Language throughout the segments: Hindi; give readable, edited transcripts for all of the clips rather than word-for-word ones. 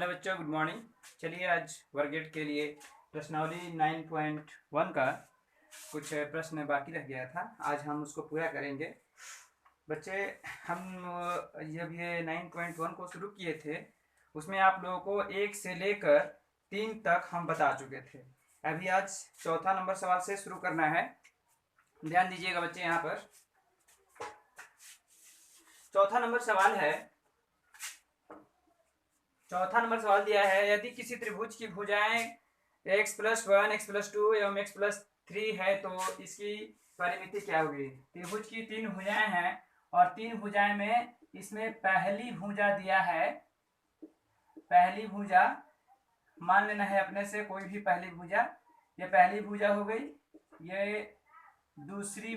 हेलो बच्चों, गुड मॉर्निंग। चलिए आज वर्गेट के लिए प्रश्नावली 9.1 का कुछ प्रश्न बाकी रह गया था, आज हम उसको पूरा करेंगे। बच्चे, हम जब ये 9.1 को शुरू किए थे उसमें आप लोगों को 1 से लेकर 3 तक हम बता चुके थे। अभी आज चौथा नंबर सवाल से शुरू करना है। ध्यान दीजिएगा बच्चे, यहाँ पर चौथा नंबर सवाल दिया है। यदि किसी त्रिभुज की भुजाएं x+1, x+2 एवं x+3 है तो इसकी परिमिति क्या होगी। त्रिभुज की 3 भुजाएं हैं और 3 भुजाएं में इसमें पहली भुजा दिया है। पहली भुजा मान लेना है अपने से, कोई भी पहली भुजा। ये पहली भुजा हो गई। ये दूसरी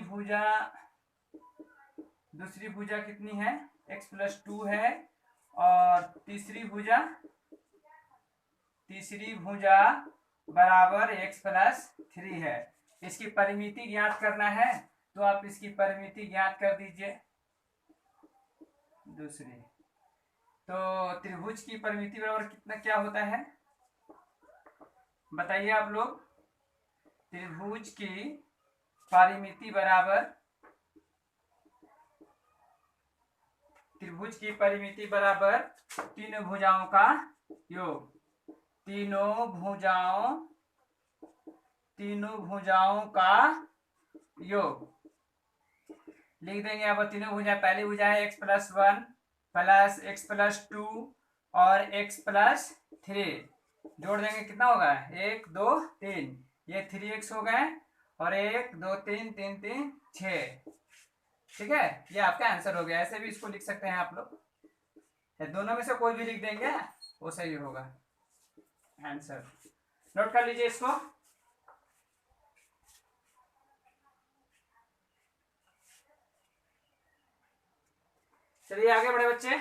भुजा कितनी है, x+2 है। और तीसरी भुजा बराबर x+3 है। इसकी परिमिति ज्ञात करना है तो आप इसकी परिमिति ज्ञात कर दीजिए। दूसरी तो त्रिभुज की परिमिति बराबर कितना क्या होता है बताइए आप लोग। त्रिभुज की परिमिति बराबर तीनों भुजाओं का योग। तीनों भुजाओं का योग लिख देंगे। अब तीनों भुजा, पहली भुजा है x+1 प्लस x+2 और x+3 जोड़ देंगे, कितना होगा 1 2 3। ये 3x हो गए और 1 2 3 3 3 6। ठीक है, ये आपका आंसर हो गया। ऐसे भी इसको लिख सकते हैं आप लोग, दोनों में से कोई भी लिख देंगे वो सही होगा आंसर। नोट कर लीजिए इसको। चलिए आगे बढ़े बच्चे।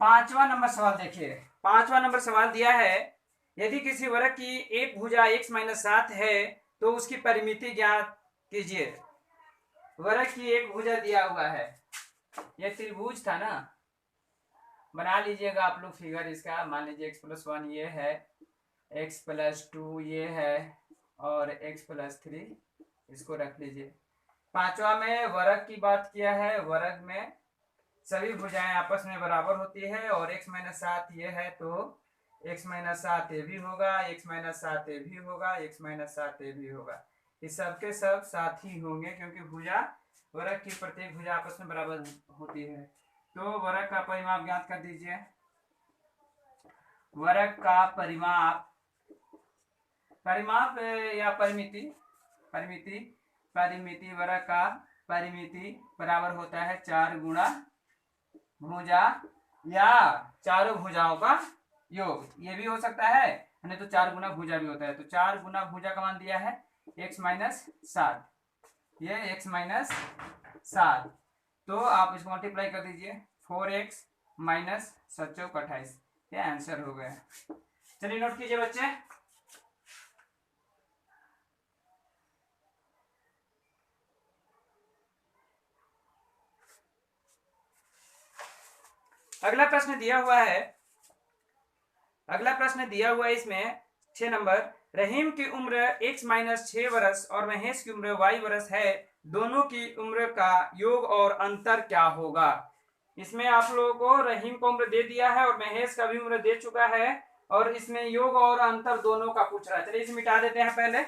5वां नंबर सवाल देखिए। 5वां नंबर सवाल दिया है, यदि किसी वर्ग की एक भुजा x-7 है तो उसकी परिमिति ज्ञात कीजिए। वर्ग की एक भुजा दिया हुआ है, ये त्रिभुज था ना। बना लीजिएगा आप लोग फिगर इसका। मान लीजिए x+1 ये है, x+2 ये है और x+3 इसको रख लीजिए। 5वां में वर्ग की बात किया है। वर्ग में सभी भुजाएं आपस में बराबर होती है और x-7 ये है तो x-7 ये भी होगा, x-7 ये भी होगा, x-7 ये भी होगा। इस सबके सब साथी होंगे क्योंकि वर्ग की प्रत्येक भुजा आपस में बराबर होती है। तो वर्ग का परिमाप ज्ञात कर दीजिए। वर्ग का परिमाप या परिमिति वर्ग का परिमिति बराबर होता है 4 गुणा भुजा या चारों भुजाओं का योग। ये भी हो सकता है, नहीं तो 4 गुना भुजा भी होता है। तो 4 गुना भुजा का मान दिया है x-7, ये x-7। तो आप इसको मल्टीप्लाई कर दीजिए, 4x - 7 × 28, ये आंसर हो गया। चलिए नोट कीजिए बच्चे। अगला प्रश्न दिया हुआ है इसमें 6 नंबर। रहीम की उम्र x-6 वर्ष और महेश की उम्र y वर्ष है। दोनों की उम्र का योग और अंतर क्या होगा। इसमें आप लोगों को रहीम को उम्र दे दिया है और महेश का भी उम्र दे चुका है और इसमें योग और अंतर दोनों का पूछ रहा है। चलिए इसे मिटा देते हैं पहले।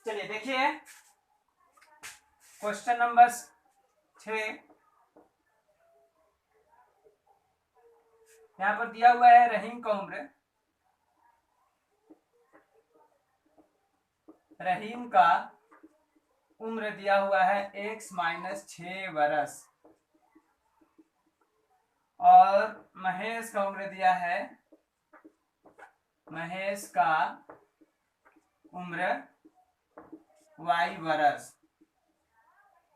चलिए देखिए क्वेश्चन नंबर 6। यहां पर दिया हुआ है रहीम का उम्र। रहीम का उम्र दिया हुआ है x-6 वर्ष और महेश का उम्र दिया है, महेश का उम्र y वर्ष।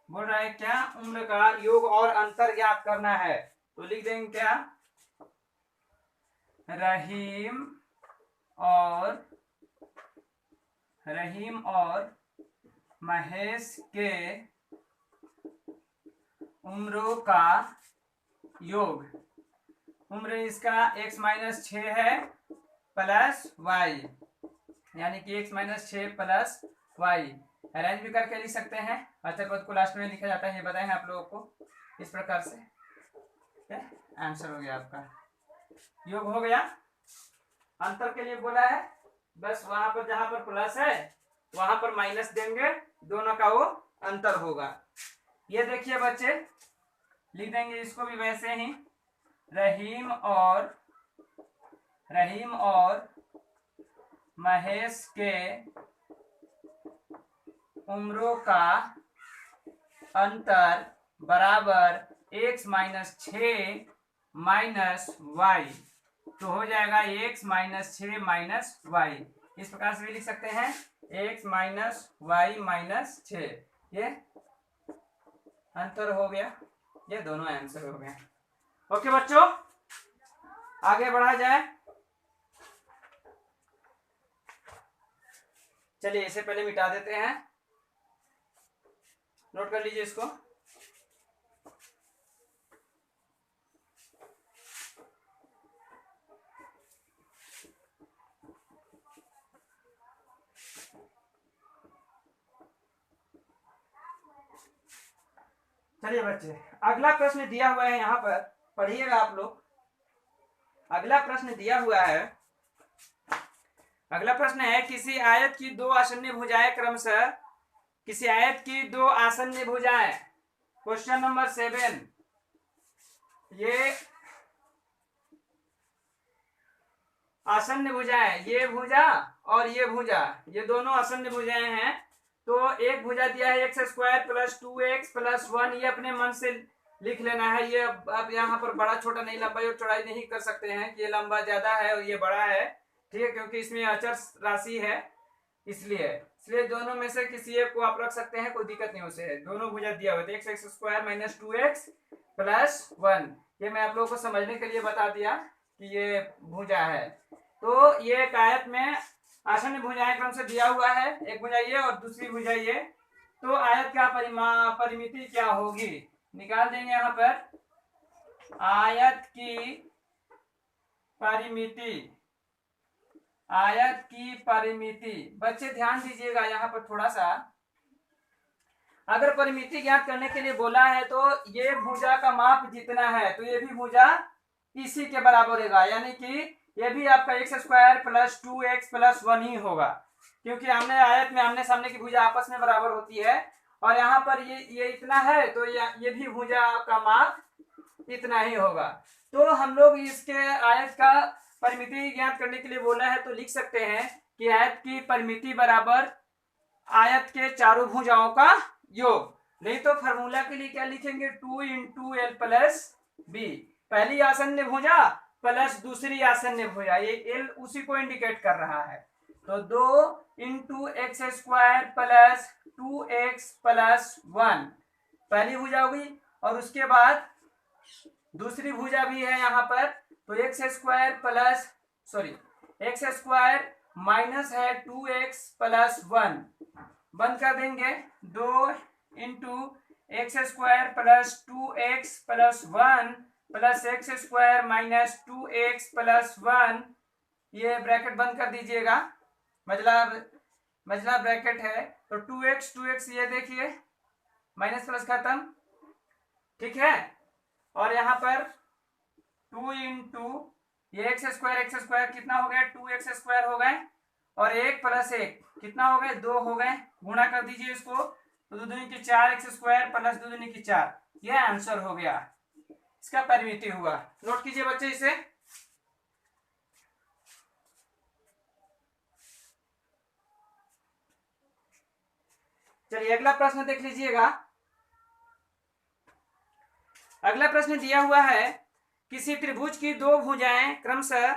बोल रहा है क्या, उम्र का योग और अंतर ज्ञात करना है। तो लिख देंगे क्या, रहीम और महेश के उम्रों का योग। उम्र इसका x-6 है प्लस y, यानी कि x-6 प्लस y। अरेंज भी करके लिख सकते हैं, अचर पद को लास्ट में लिखा जाता है, ये बताएं आप लोगों को इस प्रकार से। आंसर हो गया आपका, योग हो गया। अंतर के लिए बोला है, बस वहां पर जहां पर प्लस है वहां पर माइनस देंगे, दोनों का वो अंतर होगा। ये देखिए बच्चे, लिख देंगे इसको भी वैसे ही, रहीम और महेश के उम्रों का अंतर बराबर x-6 माइनस y। तो हो जाएगा x-6 माइनस y। इस प्रकार से भी लिख सकते हैं, x-y-6, ये अंतर हो गया, ये दोनों आंसर हो गए। ओके बच्चों, आगे बढ़ा जाए। चलिए इसे पहले मिटा देते हैं, नोट कर लीजिए इसको। चलिए बच्चे, अगला प्रश्न दिया हुआ है यहाँ पर, पढ़िएगा आप लोग। अगला प्रश्न दिया हुआ है, अगला प्रश्न है, किसी आयत की दो आसन्न भुजाएं क्रमशः, किसी आयत की दो आसन्न भुजाएं, क्वेश्चन नंबर 7, ये आसन्न भुजाएं, ये भुजा और ये भुजा, ये दोनों आसन्न भुजाएं हैं। तो एक भुजा दिया है x² प्लस 2x प्लस 1, ये अपने मन से लिख लेना है। ये अब यहाँ पर बड़ा छोटा नहीं, लंबाई और चौड़ाई नहीं कर सकते हैं कि ये लंबा ज्यादा है और ये बड़ा है, ठीक है, क्योंकि इसमें अचर राशि है, इसलिए दोनों में से किसी एक को आप रख सकते हैं, कोई दिक्कत नहीं उसे। दोनों भुजा दिया हुआ है, x² माइनस 2x प्लस 1, ये मैं आप लोगों को समझने के लिए बता दिया कि ये भुजा है। तो ये एक आयत में आसन्न भुजाएं क्रम से दिया हुआ है, एक भुजा ये और दूसरी भुजा ये। तो आयत का परिमिति क्या होगी, निकाल देंगे यहाँ पर। आयत की परिमिति, बच्चे ध्यान दीजिएगा यहाँ पर थोड़ा सा। अगर परिमिति ज्ञात करने के लिए बोला है तो ये भुजा का माप जितना है तो ये भी भुजा इसी के बराबर होगा, यानी कि ये भी आपका x² प्लस 2x प्लस 1 ही होगा, क्योंकि हमने आयत में आमने सामने की भुजा आपस में बराबर होती है। और यहाँ पर ये इतना है तो ये भी भुजा का माप इतना ही होगा। तो हम लोग इसके आयत का परिमिति ज्ञात करने के लिए बोला है तो लिख सकते हैं कि आयत की परिमिति बराबर आयत के चारों भुजाओं का योग। नहीं तो फार्मूला के लिए क्या लिखेंगे, 2 × l प्लस b, पहली आसन्न भुजा प्लस दूसरी आसन्न भुजा, ये l उसी को इंडिकेट कर रहा है। तो 2 × x² प्लस 2x प्लस 1 पहली भुजा हुई, और उसके बाद दूसरी भुजा भी है यहाँ पर, तो x² माइनस है 2x प्लस 1, बंद कर देंगे। 2 × x² plus 2x plus 1 plus x² minus 2x plus 1, ये ब्रैकेट बंद कर दीजिएगा, मजला ब्रैकेट है। तो 2x ये देखिए माइनस प्लस खत्म, ठीक है। और यहाँ पर 2 × ये x² कितना हो गया, 2x² हो गए, और 1 प्लस 1 कितना हो गए, 2 हो गए, गुणा कर दीजिए इसको, तो 2 दूनी की 4x² प्लस 2 दूनी की 4, यह आंसर हो गया, इसका परिमिति हुआ। नोट कीजिए बच्चे इसे। चलिए अगला प्रश्न देख लीजिएगा। अगला प्रश्न दिया हुआ है, किसी त्रिभुज की दो भुजाएं क्रमशः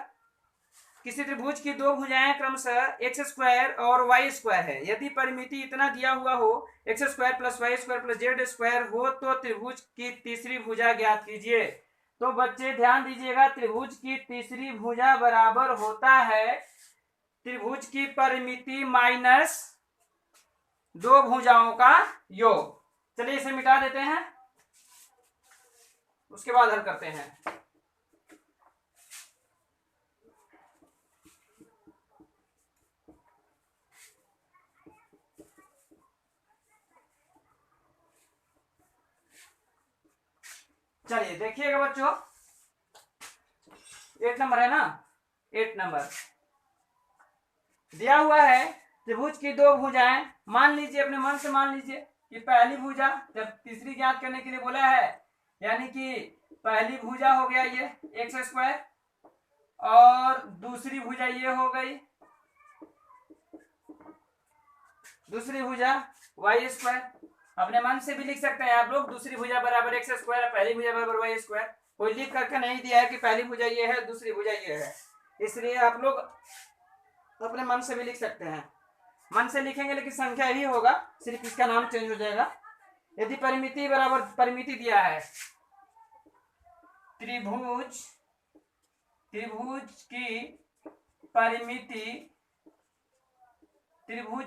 किसी त्रिभुज की दो भुजाएं क्रमशः एक्स स्क्वायर और वाई स्क्वायर है, यदि परिमिति इतना दिया हुआ हो x square plus y square plus z square हो तो त्रिभुज की तीसरी भुजा ज्ञात कीजिए। तो बच्चे ध्यान दीजिएगा, त्रिभुज की तीसरी भुजा बराबर होता है त्रिभुज की परिमिति माइनस दो भुजाओं का योग। चलिए इसे मिटा देते हैं, उसके बाद हल करते हैं। चलिए देखिएगा बच्चों, 8 नंबर है ना, 8 नंबर दिया हुआ है त्रिभुज की दो भुजाएं। मान लीजिए, अपने मन से मान लीजिए कि पहली भुजा, जब तीसरी ज्ञात करने के लिए बोला है, यानी कि पहली भुजा हो गया ये एक्स स्क्वायर और दूसरी भुजा ये हो गई दूसरी भुजा वाई स्क्वायर। अपने मन से भी लिख सकते हैं आप लोग, दूसरी भुजा बराबर एक्स स्क्वायर, पहली भुजा बराबर वाई स्क्वायर। कोई लिख करके नहीं दिया है कि पहली भुजा ये है दूसरी भुजा ये है, इसलिए आप लोग अपने मन से भी लिख सकते हैं। मन से लिखेंगे लेकिन संख्या ही होगा, सिर्फ इसका नाम चेंज हो जाएगा। यदि परिमिति बराबर परिमिति दिया है त्रिभुज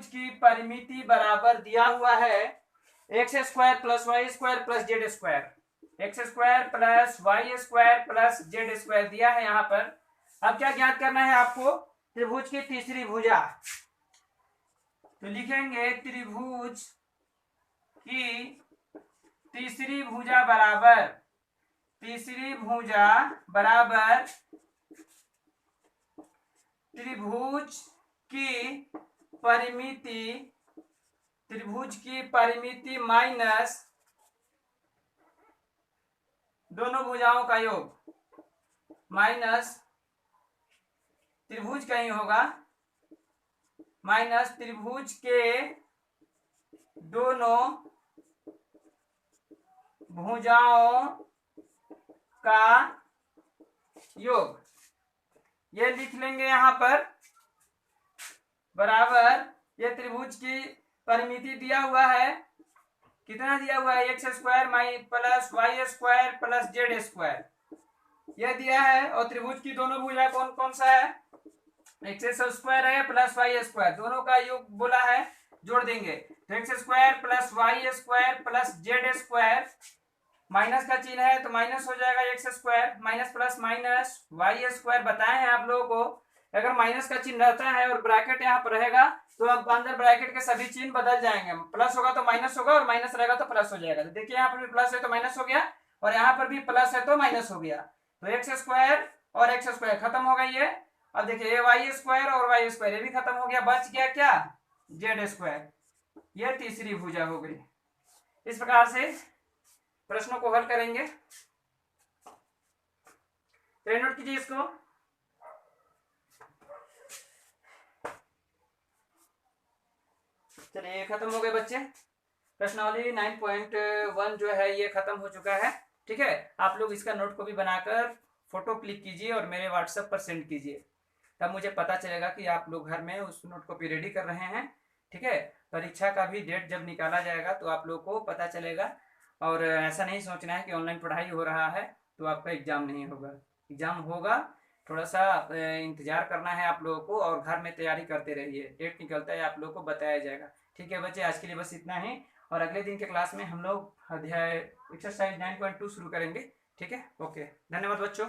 की परिमिति बराबर दिया हुआ है x square plus y square plus z square. X square plus y square plus z square दिया है यहाँ पर। अब क्या ज्ञात करना है आपको? त्रिभुज की तीसरी भुजा। तो लिखेंगे त्रिभुज की तीसरी भुजा बराबर त्रिभुज की परिमिति माइनस दोनों भुजाओं का योग, माइनस त्रिभुज कहीं होगा, माइनस त्रिभुज के दोनों भुजाओं का योग। ये लिख लेंगे यहां पर बराबर, ये त्रिभुज की परिमिति दिया हुआ है, कितना दिया हुआ है? X square plus y square plus z square, यह दिया है। और त्रिभुज की दोनों भुजा कौन कौन सा है? एक्स स्क्वायर है प्लस वाई स्क्वायर, दोनों का योग बोला है, जोड़ देंगे तो x square plus y square plus z square, minus का चिन्ह है तो माइनस हो जाएगा x square, minus plus minus y square. बताए हैं आप लोगों को, अगर माइनस का चिन्ह रहता है और ब्रैकेट यहाँ पर रहेगा तो अब अंदर ब्रैकेट के सभी चिन्ह बदल जाएंगे, प्लस होगा तो माइनस होगा और माइनस रहेगा तो प्लस हो जाएगा। तो देखिए यहाँ पर भी प्लस है तो माइनस हो गया और यहाँ पर भी प्लस है तो माइनस हो गया। तो एक्स स्क्वायर और एक्स स्क्वायर खत्म हो गई है। अब देखिए ये वाई स्क्वायर और वाई स्क्वायर ये भी खत्म हो गया, बच गया क्या? Z square. यह तीसरी भुजा हो गई। इस प्रकार से प्रश्नों को हल करेंगे। तो नोट कीजिए इसको। चलिए खत्म हो गए बच्चे, प्रश्नावली 9.1 जो है ये खत्म हो चुका है। ठीक है, आप लोग इसका नोट को भी बनाकर फोटो क्लिक कीजिए और मेरे व्हाट्सएप पर सेंड कीजिए, तब मुझे पता चलेगा कि आप लोग घर में उस नोट को भी रेडी कर रहे हैं। ठीक है, परीक्षा का भी डेट जब निकाला जाएगा तो आप लोग को पता चलेगा। और ऐसा नहीं सोचना है कि ऑनलाइन पढ़ाई हो रहा है तो आपका एग्जाम नहीं होगा। एग्जाम होगा, थोड़ा सा इंतजार करना है आप लोगों को और घर में तैयारी करते रहिए। डेट निकलता है आप लोगों को बताया जाएगा। ठीक है बच्चे, आज के लिए बस इतना ही, और अगले दिन के क्लास में हम लोग अध्याय एक्सरसाइज 9.2 शुरू करेंगे। ठीक है, ओके, धन्यवाद बच्चों।